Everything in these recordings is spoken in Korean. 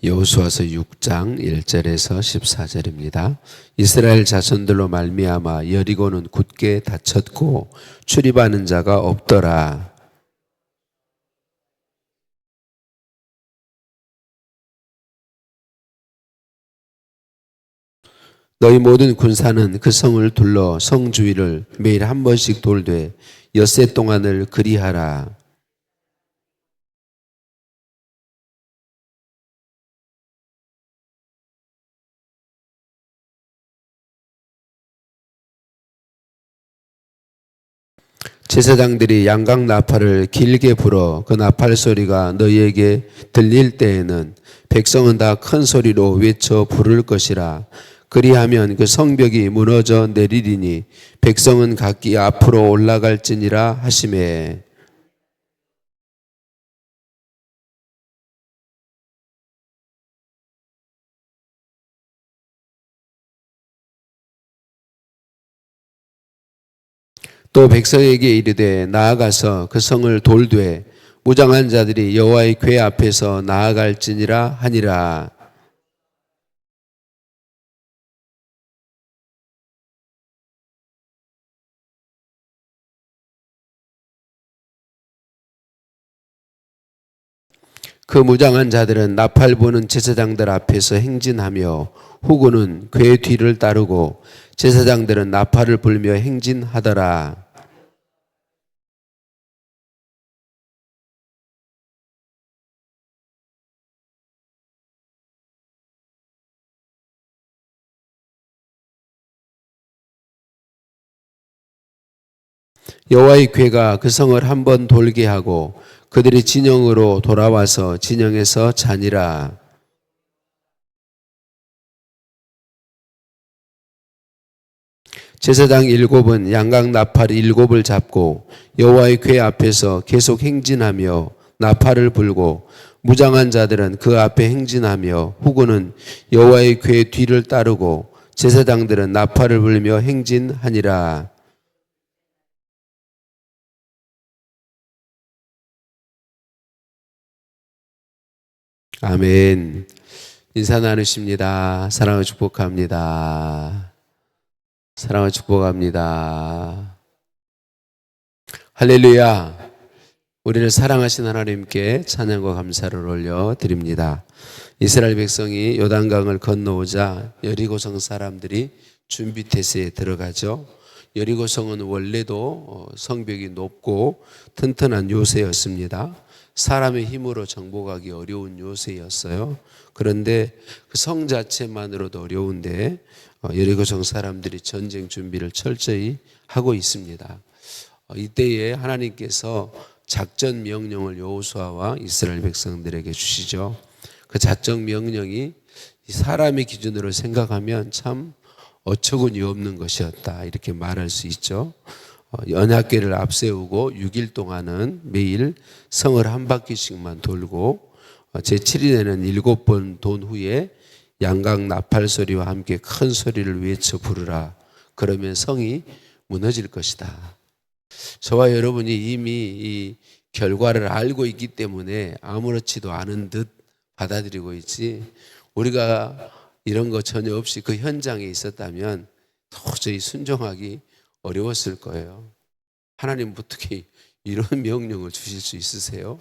여호수아서 6장 1절에서 14절입니다. 이스라엘 자손들로 말미암아 여리고는 굳게 닫혔고 출입하는 자가 없더라. 너희 모든 군사는 그 성을 둘러 성 주위를 매일 한 번씩 돌되 엿새 동안을 그리하라. 제사장들이 양각 나팔을 길게 불어 그 나팔 소리가 너희에게 들릴 때에는 백성은 다 큰 소리로 외쳐 부를 것이라. 그리하면 그 성벽이 무너져 내리리니 백성은 각기 앞으로 올라갈지니라 하시매. 또 백성에게 이르되 나아가서 그 성을 돌되 무장한 자들이 여호와의 궤 앞에서 나아갈지니라 하니라. 그 무장한 자들은 나팔 부는 제사장들 앞에서 행진하며 후군은 궤 뒤를 따르고 제사장들은 나팔을 불며 행진하더라. 여호와의 궤가 그 성을 한번 돌게 하고 그들이 진영으로 돌아와서 진영에서 자니라. 제사장 7은 양각 나팔 7을 잡고 여호와의 궤 앞에서 계속 행진하며 나팔을 불고 무장한 자들은 그 앞에 행진하며 후군은 여호와의 궤 뒤를 따르고 제사장들은 나팔을 불며 행진하니라. 아멘. 인사 나누십니다. 사랑을 축복합니다. 사랑을 축복합니다. 할렐루야. 우리를 사랑하신 하나님께 찬양과 감사를 올려드립니다. 이스라엘 백성이 요단강을 건너오자 여리고성 사람들이 준비태세에 들어가죠. 여리고성은 원래도 성벽이 높고 튼튼한 요새였습니다. 사람의 힘으로 정복하기 어려운 요새였어요. 그런데 그 성 자체만으로도 어려운데 여리고성 사람들이 전쟁 준비를 철저히 하고 있습니다. 이때에 하나님께서 작전 명령을 여호수아와 이스라엘 백성들에게 주시죠. 그 작전 명령이 사람의 기준으로 생각하면 참 어처구니 없는 것이었다, 이렇게 말할 수 있죠. 언약궤를 앞세우고 6일 동안은 매일 성을 한 바퀴씩만 돌고 제7일에는 7번 돈 후에 양각 나팔 소리와 함께 큰 소리를 외쳐 부르라. 그러면 성이 무너질 것이다. 저와 여러분이 이미 이 결과를 알고 있기 때문에 아무렇지도 않은 듯 받아들이고 있지, 우리가 이런 거 전혀 없이 그 현장에 있었다면 도저히 순종하기 어려웠을 거예요. 하나님 어떻게 이런 명령을 주실 수 있으세요?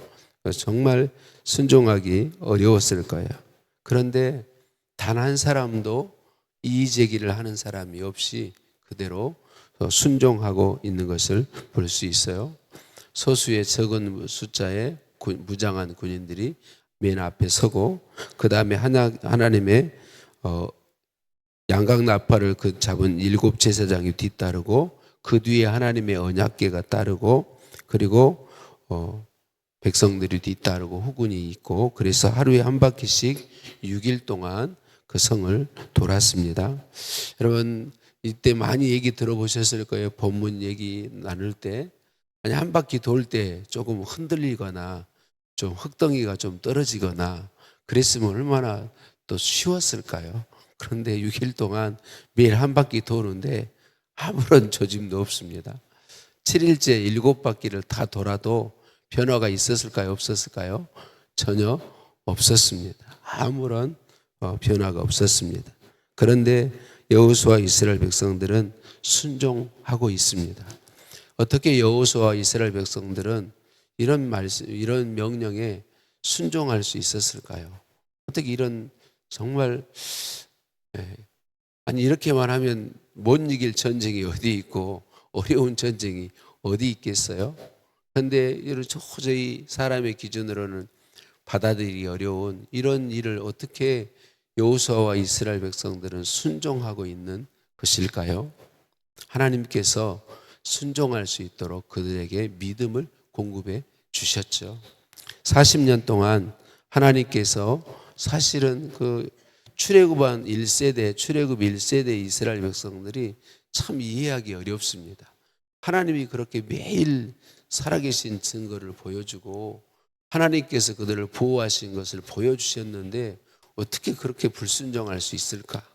정말 순종하기 어려웠을 거예요. 그런데 단 한 사람도 이의제기를 하는 사람이 없이 그대로 순종하고 있는 것을 볼 수 있어요. 소수의 적은 숫자의 무장한 군인들이 맨 앞에 서고 그 다음에 하나님의 양각 나팔을 잡은 7 제사장이 뒤따르고 그 뒤에 하나님의 언약궤가 따르고 그리고 백성들이 뒤따르고 후군이 있고, 그래서 하루에 한 바퀴씩 6일 동안 그 성을 돌았습니다. 여러분 이때 많이 얘기 들어보셨을 거예요. 본문 얘기 나눌 때 아니 한 바퀴 돌 때 조금 흔들리거나 좀 흙덩이가 좀 떨어지거나 그랬으면 얼마나 또 쉬웠을까요? 그런데 6일 동안 매일 한 바퀴 도는데 아무런 조짐도 없습니다. 7일째 7바퀴를 다 돌아도 변화가 있었을까요? 없었을까요? 전혀 없었습니다. 아무런 변화가 없었습니다. 그런데 여호수아와 이스라엘 백성들은 순종하고 있습니다. 어떻게 여호수아와 이스라엘 백성들은 이런 말씀, 이런 명령에 순종할 수 있었을까요? 어떻게 이런 정말 아니 이렇게만 하면 못 이길 전쟁이 어디 있고 어려운 전쟁이 어디 있겠어요? 그런데 이런 도저히 사람의 기준으로는 받아들이기 어려운 이런 일을 어떻게 여호수아와 이스라엘 백성들은 순종하고 있는 것일까요? 하나님께서 순종할 수 있도록 그들에게 믿음을 공급해 주셨죠. 40년 동안 하나님께서 사실은 그 출애굽 1세대 이스라엘 백성들이 참 이해하기 어렵습니다. 하나님이 그렇게 매일 살아계신 증거를 보여주고 하나님께서 그들을 보호하신 것을 보여주셨는데 어떻게 그렇게 불순종할 수 있을까?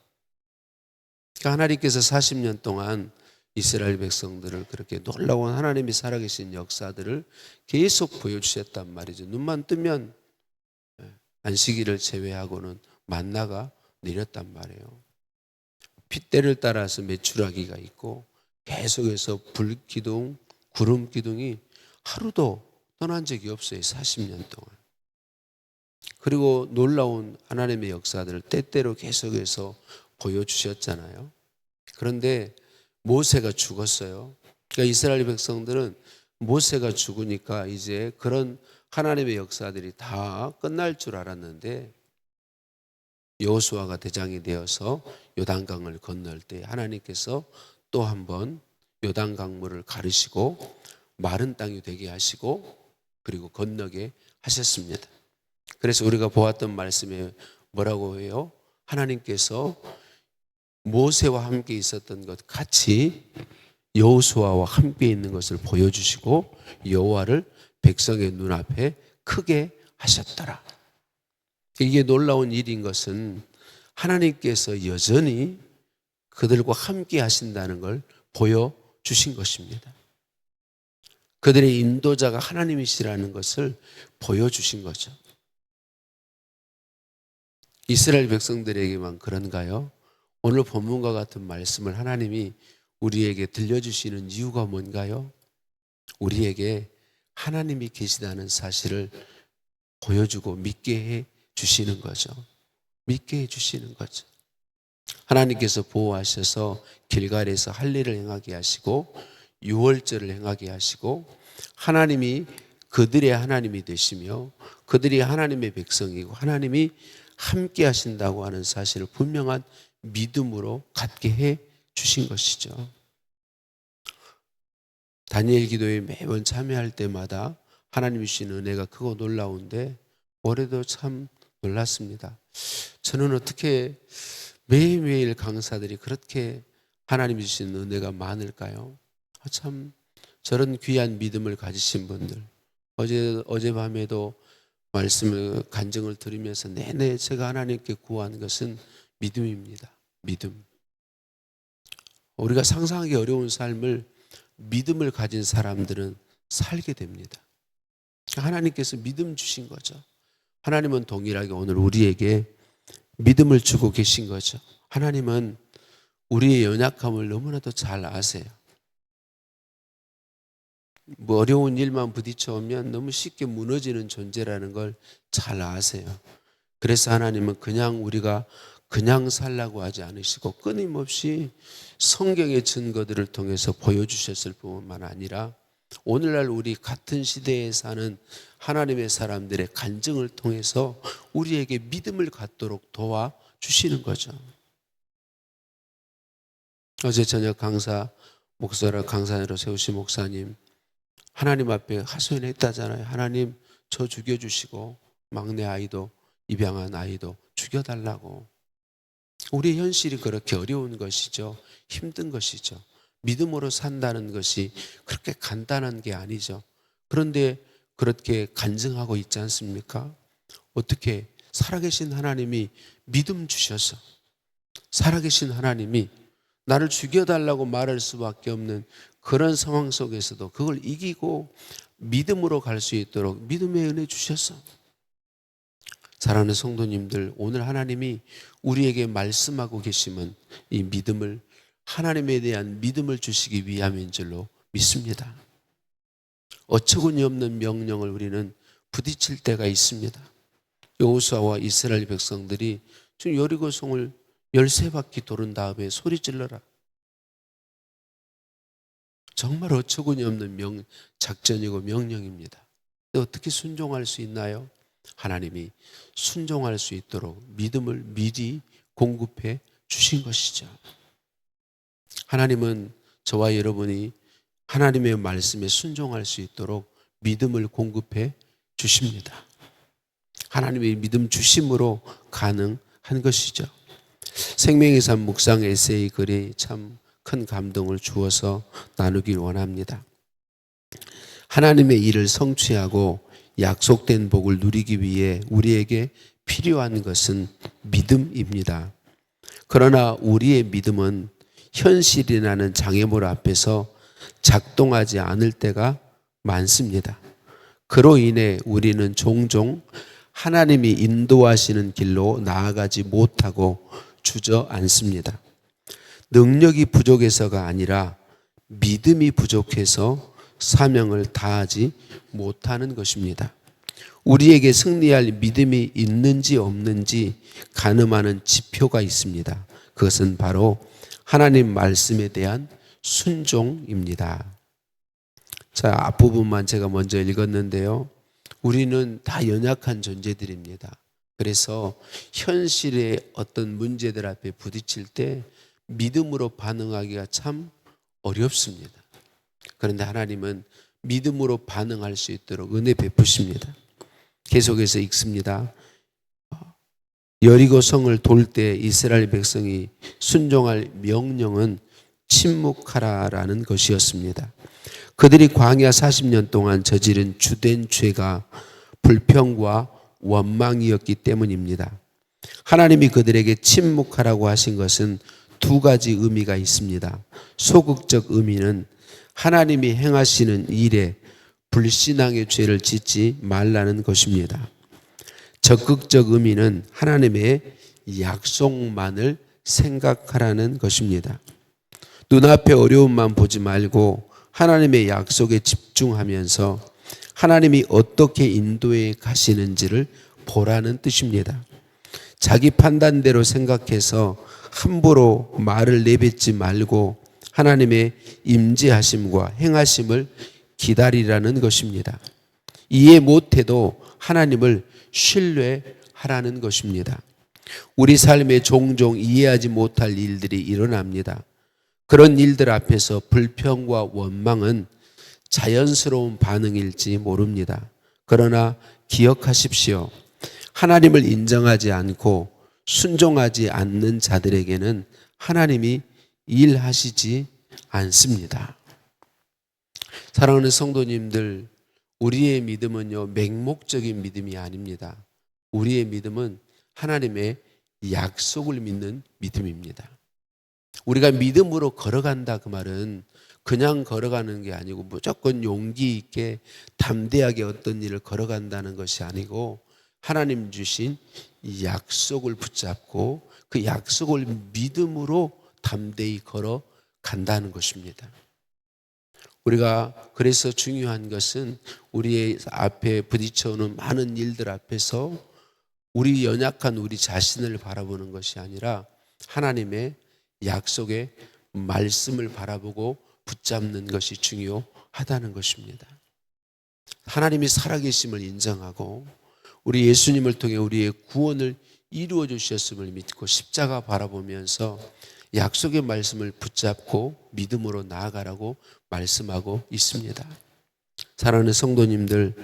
그러니까 하나님께서 40년 동안 이스라엘 백성들을 그렇게 놀라운 하나님이 살아계신 역사들을 계속 보여주셨단 말이죠. 눈만 뜨면 안식일을 제외하고는 만나가 내렸단 말이에요. 핏대를 따라서 메추라기가 있고 계속해서 불기둥, 구름 기둥이 하루도 떠난 적이 없어요. 40년 동안. 그리고 놀라운 하나님의 역사들을 때때로 계속해서 보여주셨잖아요. 그런데 모세가 죽었어요. 그러니까 이스라엘 백성들은 모세가 죽으니까 이제 그런 하나님의 역사들이 다 끝날 줄 알았는데 여호수아가 대장이 되어서 요단강을 건널 때 하나님께서 또 한 번 요단강물을 가르시고 마른 땅이 되게 하시고 그리고 건너게 하셨습니다. 그래서 우리가 보았던 말씀에 뭐라고 해요? 하나님께서 모세와 함께 있었던 것 같이 여호수아와 함께 있는 것을 보여주시고 여호와를 백성의 눈앞에 크게 하셨더라. 이게 놀라운 일인 것은 하나님께서 여전히 그들과 함께 하신다는 걸 보여주신 것입니다. 그들의 인도자가 하나님이시라는 것을 보여주신 거죠. 이스라엘 백성들에게만 그런가요? 오늘 본문과 같은 말씀을 하나님이 우리에게 들려주시는 이유가 뭔가요? 우리에게 하나님이 계시다는 사실을 보여주고 믿게 해 주시는 거죠. 믿게 해 주시는 거죠. 하나님께서 보호하셔서 길갈에서 할례를 행하게 하시고 유월절을 행하게 하시고 하나님이 그들의 하나님이 되시며 그들이 하나님의 백성이고 하나님이 함께 하신다고 하는 사실을 분명한 믿음으로 갖게 해 주신 것이죠. 다니엘 기도에 매번 참여할 때마다 하나님이 주신 은혜가 크고 놀라운데 올해도 참 놀랐습니다. 저는 어떻게 매일매일 강사들이 그렇게 하나님이 주신 은혜가 많을까요? 참 저런 귀한 믿음을 가지신 분들 어젯밤에도 말씀을 간증을 들으면서 내내 제가 하나님께 구한 것은 믿음입니다. 믿음. 우리가 상상하기 어려운 삶을 믿음을 가진 사람들은 살게 됩니다. 하나님께서 믿음 주신 거죠. 하나님은 동일하게 오늘 우리에게 믿음을 주고 계신 거죠. 하나님은 우리의 연약함을 너무나도 잘 아세요. 뭐 어려운 일만 부딪혀 오면 너무 쉽게 무너지는 존재라는 걸 잘 아세요. 그래서 하나님은 그냥 우리가 그냥 살라고 하지 않으시고 끊임없이 성경의 증거들을 통해서 보여주셨을 뿐만 아니라 오늘날 우리 같은 시대에 사는 하나님의 사람들의 간증을 통해서 우리에게 믿음을 갖도록 도와주시는 거죠. 어제 저녁 강사로 세우신 목사님 하나님 앞에 하소연했다잖아요. 하나님 저 죽여주시고 막내 아이도 입양한 아이도 죽여달라고. 우리의 현실이 그렇게 어려운 것이죠. 힘든 것이죠. 믿음으로 산다는 것이 그렇게 간단한 게 아니죠. 그런데 그렇게 간증하고 있지 않습니까? 어떻게 살아계신 하나님이 믿음 주셔서 살아계신 하나님이 나를 죽여달라고 말할 수밖에 없는 그런 상황 속에서도 그걸 이기고 믿음으로 갈 수 있도록 믿음의 은혜 주셔서 사랑하는 성도님들, 오늘 하나님이 우리에게 말씀하고 계시면 이 믿음을, 하나님에 대한 믿음을 주시기 위함인 줄로 믿습니다. 어처구니 없는 명령을 우리는 부딪힐 때가 있습니다. 여호수아와 이스라엘 백성들이 지금 여리고성을 13바퀴 도른 다음에 소리 질러라. 정말 어처구니 없는 작전이고 명령입니다. 어떻게 순종할 수 있나요? 하나님이 순종할 수 있도록 믿음을 미리 공급해 주신 것이죠. 하나님은 저와 여러분이 하나님의 말씀에 순종할 수 있도록 믿음을 공급해 주십니다. 하나님의 믿음 주심으로 가능한 것이죠. 생명의 산 묵상 에세이 글이 참 큰 감동을 주어서 나누길 원합니다. 하나님의 일을 성취하고 약속된 복을 누리기 위해 우리에게 필요한 것은 믿음입니다. 그러나 우리의 믿음은 현실이라는 장애물 앞에서 작동하지 않을 때가 많습니다. 그로 인해 우리는 종종 하나님이 인도하시는 길로 나아가지 못하고 주저앉습니다. 능력이 부족해서가 아니라 믿음이 부족해서 사명을 다하지 못하는 것입니다. 우리에게 승리할 믿음이 있는지 없는지 가늠하는 지표가 있습니다. 그것은 바로 하나님 말씀에 대한 순종입니다. 자, 앞부분만 제가 먼저 읽었는데요. 우리는 다 연약한 존재들입니다. 그래서 현실의 어떤 문제들 앞에 부딪힐 때 믿음으로 반응하기가 참 어렵습니다. 그런데 하나님은 믿음으로 반응할 수 있도록 은혜 베푸십니다. 계속해서 읽습니다. 여리고 성을 돌 때 이스라엘 백성이 순종할 명령은 침묵하라라는 것이었습니다. 그들이 광야 40년 동안 저지른 주된 죄가 불평과 원망이었기 때문입니다. 하나님이 그들에게 침묵하라고 하신 것은 두 가지 의미가 있습니다. 소극적 의미는 하나님이 행하시는 일에 불신앙의 죄를 짓지 말라는 것입니다. 적극적 의미는 하나님의 약속만을 생각하라는 것입니다. 눈앞의 어려움만 보지 말고 하나님의 약속에 집중하면서 하나님이 어떻게 인도해 가시는지를 보라는 뜻입니다. 자기 판단대로 생각해서 함부로 말을 내뱉지 말고 하나님의 임재하심과 행하심을 기다리라는 것입니다. 이해 못해도 하나님을 신뢰하라는 것입니다. 우리 삶에 종종 이해하지 못할 일들이 일어납니다. 그런 일들 앞에서 불평과 원망은 자연스러운 반응일지 모릅니다. 그러나 기억하십시오. 하나님을 인정하지 않고 순종하지 않는 자들에게는 하나님이 일하시지 않습니다. 사랑하는 성도님들, 우리의 믿음은요, 맹목적인 믿음이 아닙니다. 우리의 믿음은 하나님의 약속을 믿는 믿음입니다. 우리가 믿음으로 걸어간다 그 말은 그냥 걸어가는 게 아니고 무조건 용기 있게 담대하게 어떤 일을 걸어간다는 것이 아니고 하나님 주신 이 약속을 붙잡고 그 약속을 믿음으로 담대히 걸어간다는 것입니다. 우리가 그래서 중요한 것은 우리의 앞에 부딪혀오는 많은 일들 앞에서 우리 연약한 우리 자신을 바라보는 것이 아니라 하나님의 약속의 말씀을 바라보고 붙잡는 것이 중요하다는 것입니다. 하나님이 살아계심을 인정하고 우리 예수님을 통해 우리의 구원을 이루어 주셨음을 믿고 십자가 바라보면서 약속의 말씀을 붙잡고 믿음으로 나아가라고 말씀하고 있습니다. 사랑하는 성도님들,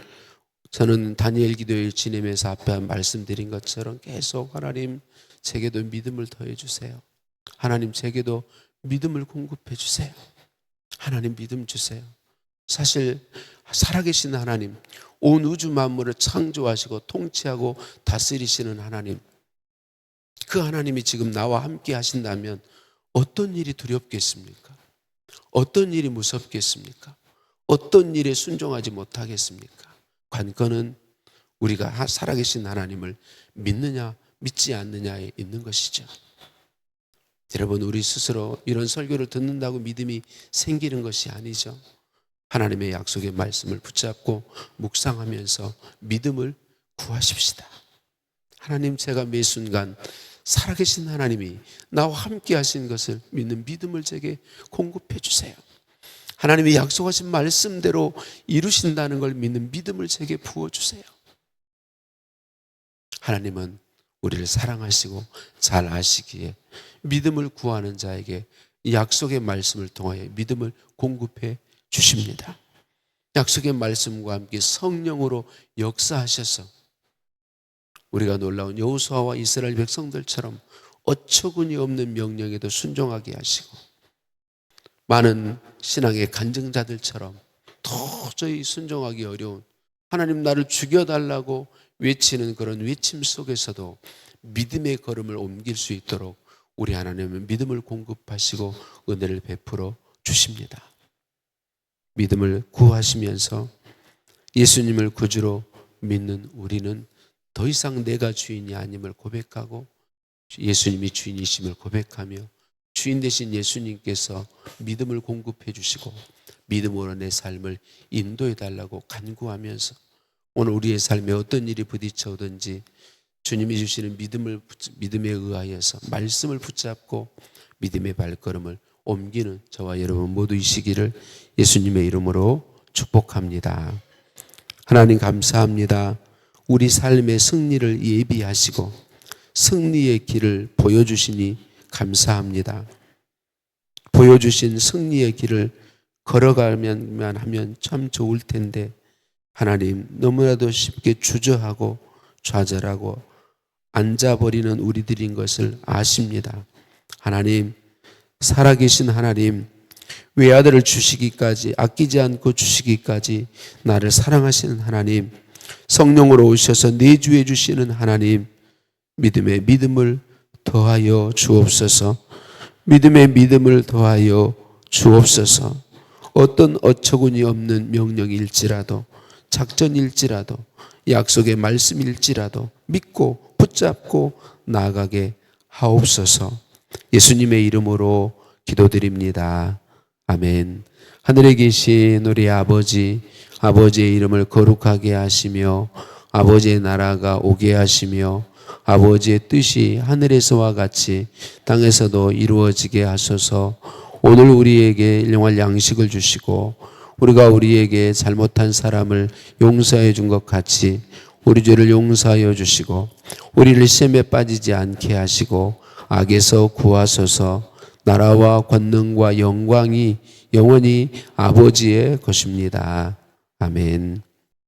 저는 다니엘 기도회를 지내면서 앞에 말씀드린 것처럼 계속 하나님 제게도 믿음을 더해 주세요. 하나님 제게도 믿음을 공급해 주세요. 하나님 믿음 주세요. 사실 살아계신 하나님, 온 우주 만물을 창조하시고 통치하고 다스리시는 하나님, 그 하나님이 지금 나와 함께 하신다면 어떤 일이 두렵겠습니까? 어떤 일이 무섭겠습니까? 어떤 일에 순종하지 못하겠습니까? 관건은 우리가 살아계신 하나님을 믿느냐 믿지 않느냐에 있는 것이죠. 여러분, 우리 스스로 이런 설교를 듣는다고 믿음이 생기는 것이 아니죠. 하나님의 약속의 말씀을 붙잡고 묵상하면서 믿음을 구하십시다. 하나님, 제가 매 순간 살아계신 하나님이 나와 함께 하신 것을 믿는 믿음을 제게 공급해 주세요. 하나님이 약속하신 말씀대로 이루신다는 걸 믿는 믿음을 제게 부어주세요. 하나님은 우리를 사랑하시고 잘 아시기에 믿음을 구하는 자에게 약속의 말씀을 통하여 믿음을 공급해 주십니다. 약속의 말씀과 함께 성령으로 역사하셔서 우리가 놀라운 여호수아와 이스라엘 백성들처럼 어처구니 없는 명령에도 순종하게 하시고, 많은 신앙의 간증자들처럼 도저히 순종하기 어려운, 하나님 나를 죽여달라고 외치는 그런 외침 속에서도 믿음의 걸음을 옮길 수 있도록 우리 하나님은 믿음을 공급하시고 은혜를 베풀어 주십니다. 믿음을 구하시면서 예수님을 구주로 믿는 우리는 더 이상 내가 주인이 아님을 고백하고 예수님이 주인이심을 고백하며 주인 되신 예수님께서 믿음을 공급해 주시고 믿음으로 내 삶을 인도해 달라고 간구하면서 오늘 우리의 삶에 어떤 일이 부딪혀오든지 주님이 주시는 믿음에 의하여서 말씀을 붙잡고 믿음의 발걸음을 옮기는 저와 여러분 모두이시기를 예수님의 이름으로 축복합니다. 하나님 감사합니다. 우리 삶의 승리를 예비하시고 승리의 길을 보여주시니 감사합니다. 보여주신 승리의 길을 걸어가면 하면 참 좋을 텐데 하나님, 너무나도 쉽게 주저하고 좌절하고 앉아버리는 우리들인 것을 아십니다. 하나님, 살아계신 하나님, 외아들을 주시기까지, 아끼지 않고 주시기까지 나를 사랑하시는 하나님, 성령으로 오셔서 내주해 주시는 하나님, 믿음의 믿음을 더하여 주옵소서. 믿음의 믿음을 더하여 주옵소서. 어떤 어처구니 없는 명령일지라도, 작전일지라도, 약속의 말씀일지라도 믿고 붙잡고 나아가게 하옵소서. 예수님의 이름으로 기도드립니다. 아멘. 하늘에 계신 우리 아버지, 아버지의 이름을 거룩하게 하시며 아버지의 나라가 오게 하시며 아버지의 뜻이 하늘에서와 같이 땅에서도 이루어지게 하소서. 오늘 우리에게 일용할 양식을 주시고 우리가 우리에게 잘못한 사람을 용서해 준 것 같이 우리 죄를 용서하여 주시고 우리를 시험에 빠지지 않게 하시고 악에서 구하소서. 나라와 권능과 영광이 영원히 아버지의 것입니다. 아멘.